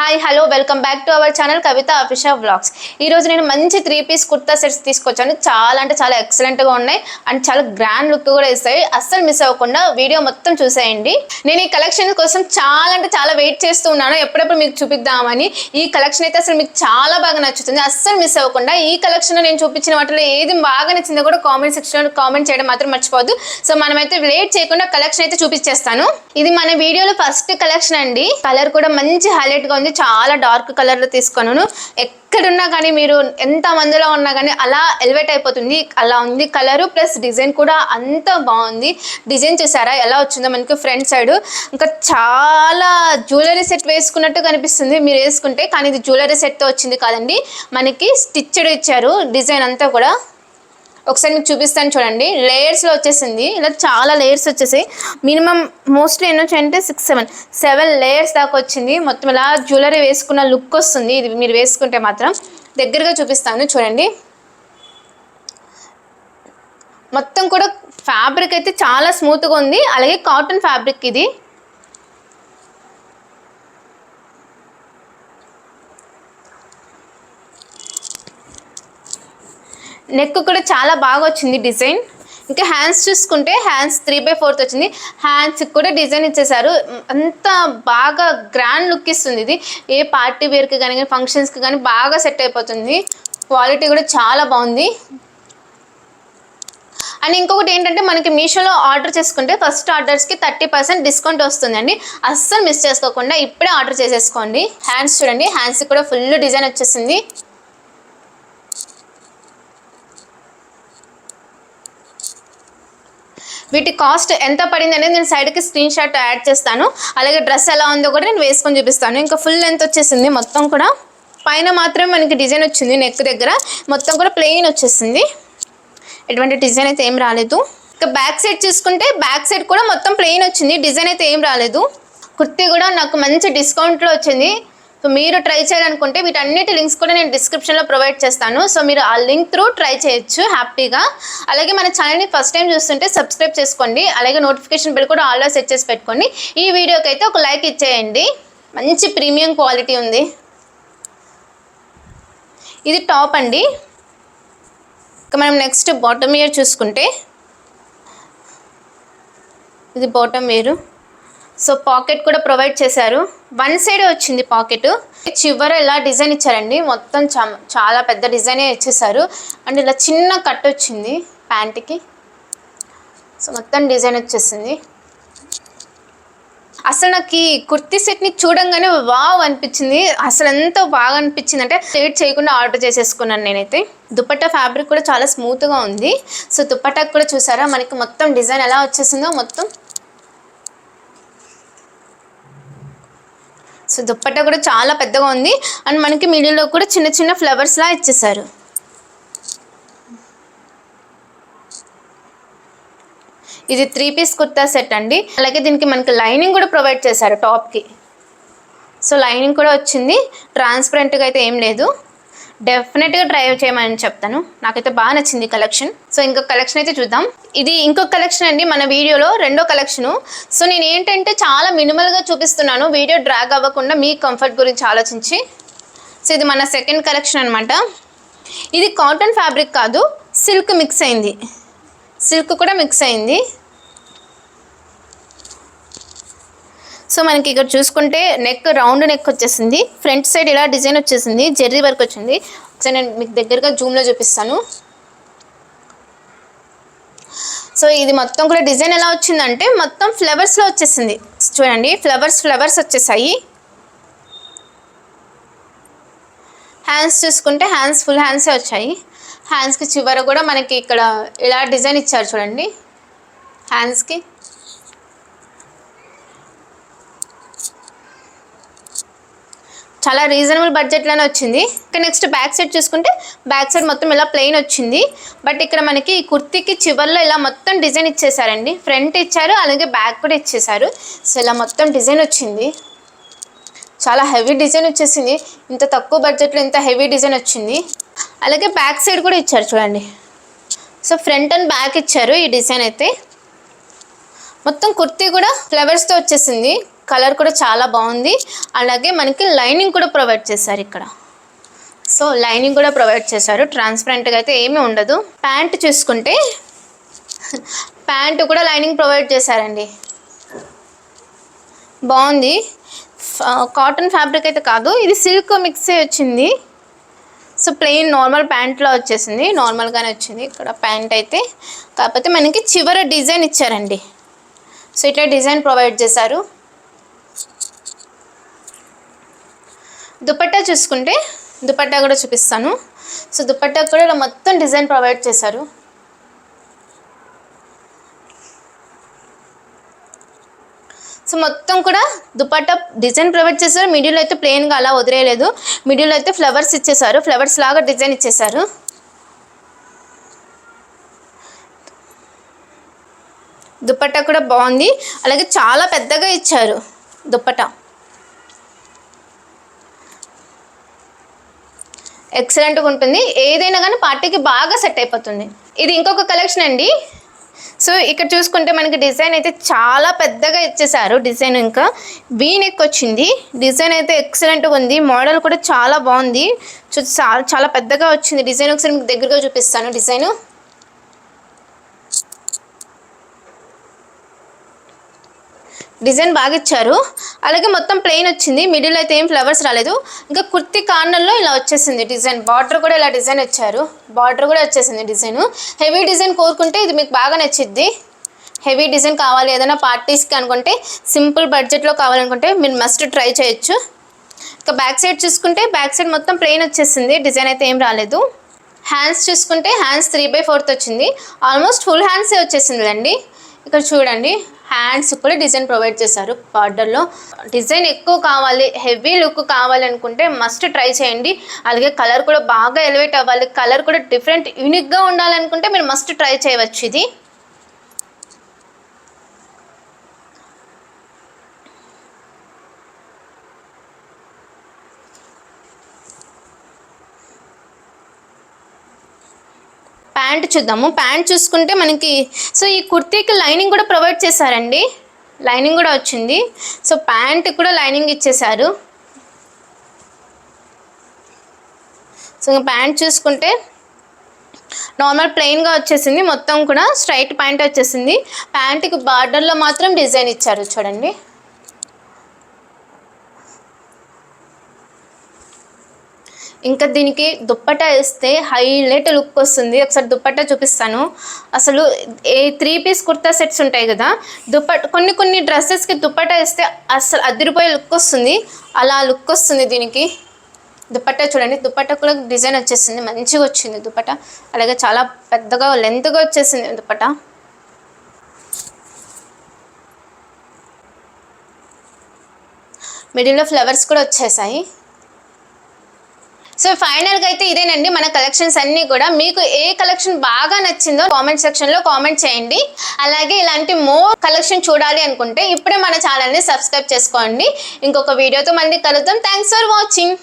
Hi hello welcome back to our channel Kavitha official vlogs. ఈరోజు నేను మంచి 3-piece kurta sets తీసుకొచ్చాను. చాలా అంటే చాలా ఎక్సలెంట్గా ఉన్నాయి అండ్ చాలా గ్రాండ్ లుక్ కూడా ఇస్తాయి. అస్సలు మిస్ అవ్వకుండా వీడియో మొత్తం చూసేయండి. నేను ఈ కలెక్షన్ కోసం చాలా అంటే చాలా వెయిట్ చేస్తూ ఉన్నాను, ఎప్పుడెప్పుడు మీకు చూపిద్దామని. ఈ కలెక్షన్ అయితే అసలు మీకు చాలా బాగా నచ్చుతుంది, అస్సలు మిస్ అవ్వకుండా. ఈ కలెక్షన్ నేను చూపించిన వాటిలో ఏది బాగా నచ్చిందో కూడా కామెంట్ సెక్షన్లో కామెంట్ చేయడం మాత్రం మర్చిపోవద్దు. సో మనమైతే లేట్ చేయకుండా కలెక్షన్ అయితే చూపించేస్తాను. ఇది మన వీడియోలో ఫస్ట్ కలెక్షన్ అండి. కలర్ కూడా మంచి హైలైట్ గా ఉంది, చాలా డార్క్ కలర్ లో తీసుకున్నాను. ఎక్కడున్నా కానీ మీరు ఎంత మందిలో ఉన్నా కానీ అలా ఎలివేట్ అయిపోతుంది, అలా ఉంది కలరు. ప్లస్ డిజైన్ కూడా అంత బాగుంది. డిజైన్ చూసారా ఎలా వచ్చిందో మనకి ఫ్రంట్ సైడ్. ఇంకా చాలా జ్యువెలరీ సెట్ వేసుకున్నట్టు కనిపిస్తుంది మీరు వేసుకుంటే, కానీ ఇది జ్యువెలరీ సెట్తో వచ్చింది కాదండి, మనకి స్టిచ్డ్ ఇచ్చారు డిజైన్ అంతా కూడా. ఒకసారి మీకు చూపిస్తాను చూడండి. లేయర్స్లో వచ్చేసింది, ఇలా చాలా లేయర్స్ వచ్చేసాయి. మినిమం మోస్ట్లీ ఎన్ని వచ్చాయంటే 6-7 లేయర్స్ దాకా వచ్చింది. మొత్తం ఇలా జ్యువెలరీ వేసుకున్న లుక్ వస్తుంది ఇది మీరు వేసుకుంటే మాత్రం. దగ్గరగా చూపిస్తాను చూడండి. మొత్తం కూడా ఫ్యాబ్రిక్ అయితే చాలా స్మూత్గా ఉంది, అలాగే కాటన్ ఫ్యాబ్రిక్ ఇది. నెక్ కూడా చాలా బాగా వచ్చింది డిజైన్. ఇంకా హ్యాండ్స్ చూసుకుంటే హ్యాండ్స్ 3/4 వచ్చింది. హ్యాండ్స్కి కూడా డిజైన్ ఇచ్చేసారు. అంత బాగా గ్రాండ్ లుక్ ఇస్తుంది ఇది. ఏ పార్టీ వేర్కి కానీ ఫంక్షన్స్కి కానీ బాగా సెట్ అయిపోతుంది. క్వాలిటీ కూడా చాలా బాగుంది. అండ్ ఇంకొకటి ఏంటంటే మనకి మీషోలో ఆర్డర్ చేసుకుంటే ఫస్ట్ ఆర్డర్స్కి 30% డిస్కౌంట్ వస్తుందండి. అస్సలు మిస్ చేసుకోకుండా ఇప్పుడే ఆర్డర్ చేసేసుకోండి. హ్యాండ్స్ చూడండి, హ్యాండ్స్కి కూడా ఫుల్ డిజైన్ వచ్చేసింది. వీటి కాస్ట్ ఎంత పడింది అనేది నేను సైడ్కి స్క్రీన్ షాట్ యాడ్ చేస్తాను. అలాగే డ్రెస్ ఎలా ఉందో కూడా నేను వేసుకొని చూపిస్తాను. ఇంకా ఫుల్ లెంత్ వచ్చేసింది మొత్తం కూడా. పైన మాత్రమే మనకి డిజైన్ వచ్చింది, నెక్ దగ్గర మొత్తం కూడా ప్లెయిన్ వచ్చేసింది, ఎటువంటి డిజైన్ అయితే ఏం రాలేదు. ఇంకా బ్యాక్ సైడ్ చూసుకుంటే బ్యాక్ సైడ్ కూడా మొత్తం ప్లెయిన్ వచ్చింది, డిజైన్ అయితే ఏం రాలేదు. కుర్తీ కూడా నాకు మంచి డిస్కౌంట్లో వచ్చింది. సో మీరు ట్రై చేయాలనుకుంటే వీటన్నిటి లింక్స్ కూడా నేను డిస్క్రిప్షన్లో ప్రొవైడ్ చేస్తాను. సో మీరు ఆ లింక్ త్రూ ట్రై చేయొచ్చు హ్యాపీగా. అలాగే మన ఛానల్ని ఫస్ట్ టైం చూస్తుంటే సబ్స్క్రైబ్ చేసుకోండి. అలాగే నోటిఫికేషన్ బిల్ కూడా ఆల్లో సెట్ చేసి పెట్టుకోండి. ఈ వీడియోకి అయితే ఒక లైక్ ఇచ్చేయండి. మంచి ప్రీమియం క్వాలిటీ ఉంది. ఇది టాప్ అండి. ఇక మనం నెక్స్ట్ బాటమ్ వేర్ చూసుకుంటే ఇది బాటమ్ వేరు. సో పాకెట్ కూడా ప్రొవైడ్ చేశారు, వన్ సైడే వచ్చింది పాకెట్. చివర ఇలా డిజైన్ ఇచ్చారండి, మొత్తం చాలా పెద్ద డిజైనే ఇచ్చేసారు. అండ్ ఇలా చిన్న కట్ వచ్చింది ప్యాంట్కి. సో మొత్తం డిజైన్ వచ్చేసింది. అసలు నాకు ఈ కుర్తీ సెట్ని చూడంగానే వావ్ అనిపించింది. అసలు ఎంత బాగా అనిపించింది అంటే లేట్ చేయకుండా ఆర్డర్ చేసేసుకున్నాను నేనైతే. దుపట్టా ఫ్యాబ్రిక్ కూడా చాలా స్మూత్గా ఉంది. సో దుపట్టాకు కూడా చూసారా మనకి మొత్తం డిజైన్ ఎలా వచ్చేసిందో మొత్తం. సో దుప్పట్టా కూడా చాలా పెద్దగా ఉంది. అండ్ మనకి మిడిల్లో కూడా చిన్న చిన్న ఫ్లవర్స్లా ఇచ్చేసారు. ఇది 3-piece కుర్తా సెట్ అండి. అలాగే దీనికి మనకి లైనింగ్ కూడా ప్రొవైడ్ చేశారు టాప్కి. సో లైనింగ్ కూడా వచ్చింది, ట్రాన్స్పరెంట్గా అయితే ఏం లేదు. డెఫినెట్గా ట్రై చేయమని చెప్తాను, నాకైతే బాగా నచ్చింది కలెక్షన్. సో ఇంకొక కలెక్షన్ అయితే చూద్దాం. ఇది ఇంకొక కలెక్షన్ అండి మన వీడియోలో రెండో కలెక్షను. సో నేను ఏంటంటే చాలా మినిమల్గా చూపిస్తున్నాను, వీడియో డ్రాగ్ అవ్వకుండా మీ కంఫర్ట్ గురించి ఆలోచించి. సో ఇది మన సెకండ్ కలెక్షన్ అనమాట. ఇది కాటన్ ఫ్యాబ్రిక్ కాదు, సిల్క్ మిక్స్ అయింది, సిల్క్ కూడా మిక్స్ అయింది. సో మనకి ఇక్కడ చూసుకుంటే నెక్ రౌండ్ నెక్ వచ్చేసింది, ఫ్రంట్ సైడ్ ఇలా డిజైన్ వచ్చేసింది, జెర్రీ వర్క్ వచ్చింది. ఒకసారి నేను మీకు దగ్గరగా జూమ్లో చూపిస్తాను. సో ఇది మొత్తం కూడా డిజైన్ ఎలా వచ్చిందంటే మొత్తం ఫ్లవర్స్లో వచ్చేసింది చూడండి, ఫ్లవర్స్ వచ్చేసాయి. హ్యాండ్స్ చూసుకుంటే హ్యాండ్స్ ఫుల్ హ్యాండ్సే వచ్చాయి. హ్యాండ్స్కి చివర కూడా మనకి ఇక్కడ ఇలా డిజైన్ ఇచ్చారు చూడండి హ్యాండ్స్కి. చాలా రీజనబుల్ బడ్జెట్లోనే వచ్చింది. ఇంకా నెక్స్ట్ బ్యాక్ సైడ్ చూసుకుంటే బ్యాక్ సైడ్ మొత్తం ఇలా ప్లెయిన్ వచ్చింది. బట్ ఇక్కడ మనకి ఈ కుర్తీకి చివర్లో ఇలా మొత్తం డిజైన్ ఇచ్చేసారండి, ఫ్రంట్ ఇచ్చారు అలాగే బ్యాక్ కూడా ఇచ్చేసారు. సో ఇలా మొత్తం డిజైన్ వచ్చింది, చాలా హెవీ డిజైన్ వచ్చేసింది. ఇంత తక్కువ బడ్జెట్లో ఇంత హెవీ డిజైన్ వచ్చింది. అలాగే బ్యాక్ సైడ్ కూడా ఇచ్చారు చూడండి. సో ఫ్రంట్ అండ్ బ్యాక్ ఇచ్చారు ఈ డిజైన్ అయితే. మొత్తం కుర్తీ కూడా ఫ్లవర్స్తో వచ్చేసింది. కలర్ కూడా చాలా బాగుంది. అలాగే మనకి లైనింగ్ కూడా ప్రొవైడ్ చేశారు ఇక్కడ. సో లైనింగ్ కూడా ప్రొవైడ్ చేశారు, ట్రాన్స్పరెంట్గా అయితే ఏమీ ఉండదు. ప్యాంట్ చూసుకుంటే ప్యాంటు కూడా లైనింగ్ ప్రొవైడ్ చేశారండి, బాగుంది. కాటన్ ఫ్యాబ్రిక్ అయితే కాదు, ఇది సిల్క్ మిక్సే వచ్చింది. సో ప్లెయిన్ నార్మల్ ప్యాంట్లో వచ్చేసింది, నార్మల్గానే వచ్చింది ఇక్కడ ప్యాంట్ అయితే. కాకపోతే మనకి చివర డిజైన్ ఇచ్చారండి. సో ఇట్లా డిజైన్ ప్రొవైడ్ చేశారు. దుపట్టా చూసుకుంటే దుపట్టా కూడా చూపిస్తాను. సో దుపట్టా కూడా ఇలా మొత్తం డిజైన్ ప్రొవైడ్ చేశారు. సో మొత్తం కూడా దుపట్టా డిజైన్ ప్రొవైడ్ చేశారు. మిడిల్ అయితే ప్లెయిన్గా అలా వదిలేయలేదు, మిడిల్ అయితే ఫ్లవర్స్ ఇచ్చేసారు, ఫ్లవర్స్ లాగా డిజైన్ ఇచ్చేసారు. దుపట్టా కూడా బాగుంది, అలాగే చాలా పెద్దగా ఇచ్చారు దుపట్టా, ఎక్సలెంట్గా ఉంటుంది. ఏదైనా కానీ పార్టీకి బాగా సెట్ అయిపోతుంది. ఇది ఇంకొక కలెక్షన్ అండి. సో ఇక్కడ చూసుకుంటే మనకి డిజైన్ అయితే చాలా పెద్దగా ఇచ్చేసారు. డిజైన్ ఇంకా వీ నెక్ వచ్చింది, డిజైన్ అయితే ఎక్సలెంట్గా ఉంది. మోడల్ కూడా చాలా బాగుంది, చాలా పెద్దగా వచ్చింది డిజైన్. ఒకసారి మీకు దగ్గరగా చూపిస్తాను. డిజైన్ బాగా ఇచ్చారు. అలాగే మొత్తం ప్లెయిన్ వచ్చింది, మిడిల్ అయితే ఏం ఫ్లవర్స్ రాలేదు. ఇంకా కుర్తీ కార్నర్లో ఇలా వచ్చేసింది డిజైన్. బార్డర్ కూడా ఇలా డిజైన్ ఇచ్చారు, బార్డర్ కూడా వచ్చేసింది డిజైన్. హెవీ డిజైన్ కోరుకుంటే ఇది మీకు బాగా నచ్చిద్ది. హెవీ డిజైన్ కావాలి ఏదైనా పార్టీస్కి అనుకుంటే, సింపుల్ బడ్జెట్లో కావాలనుకుంటే మీరు మస్ట్ ట్రై చేయొచ్చు. ఇంకా బ్యాక్ సైడ్ చూసుకుంటే బ్యాక్ సైడ్ మొత్తం ప్లెయిన్ వచ్చేసింది, డిజైన్ అయితే ఏం రాలేదు. హ్యాండ్స్ చూసుకుంటే హ్యాండ్స్ 3/4 వచ్చింది, ఆల్మోస్ట్ ఫుల్ హ్యాండ్సే వచ్చేసింది అండి. ఇక్కడ చూడండి, హ్యాండ్స్ కూడా డిజైన్ ప్రొవైడ్ చేశారు. బార్డర్లో డిజైన్ ఎక్కువ కావాలి, హెవీ లుక్ కావాలి అనుకుంటే మస్ట్ ట్రై చేయండి. అలాగే కలర్ కూడా బాగా ఎలివేట్ అవ్వాలి, కలర్ కూడా డిఫరెంట్ యూనిక్గా ఉండాలనుకుంటే మీరు మస్ట్ ట్రై చేయవచ్చు. ఇది ప్యాంట్ చూద్దాము. ప్యాంట్ చూసుకుంటే మనకి సో ఈ కుర్తీకి లైనింగ్ కూడా ప్రొవైడ్ చేశారండి, లైనింగ్ కూడా వచ్చింది. సో ప్యాంట్ కూడా లైనింగ్ ఇచ్చేశారు. సో ప్యాంట్ చూసుకుంటే నార్మల్ ప్లెయిన్గా వచ్చేసింది, మొత్తం కూడా స్ట్రైట్ ప్యాంట్ వచ్చేసింది. ప్యాంట్కి బార్డర్లో మాత్రం డిజైన్ ఇచ్చారు చూడండి. ఇంకా దీనికి దుప్పట్టా వేస్తే హైలైట్ లుక్ వస్తుంది. ఒకసారి దుప్పట్టా చూపిస్తాను. అసలు 3 పీస్ కుర్తా సెట్స్ ఉంటాయి కదా, కొన్ని డ్రెస్సెస్కి దుప్పట్టా వేస్తే అసలు అదిరిపోయే లుక్ వస్తుంది, అలా లుక్ వస్తుంది దీనికి. దుప్పట్టా చూడండి, దుప్పట్టా కూడా డిజైన్ వచ్చేసింది, మంచిగా వచ్చింది దుప్పట్టా. అలాగే చాలా పెద్దగా లెంత్గా వచ్చేసింది దుప్పట్టా. మిడిల్లో ఫ్లవర్స్ కూడా వచ్చేసాయి. సో ఫైనల్గా అయితే ఇదేనండి మన కలెక్షన్స్ అన్నీ కూడా. మీకు ఏ కలెక్షన్ బాగా నచ్చిందో కామెంట్ సెక్షన్లో కామెంట్ చేయండి. అలాగే ఇలాంటి మోర్ కలెక్షన్ చూడాలి అనుకుంటే ఇప్పుడే మన ఛానల్ని సబ్స్క్రైబ్ చేసుకోండి. ఇంకొక వీడియోతో మళ్ళీ కలుద్దాం. Thanks for watching.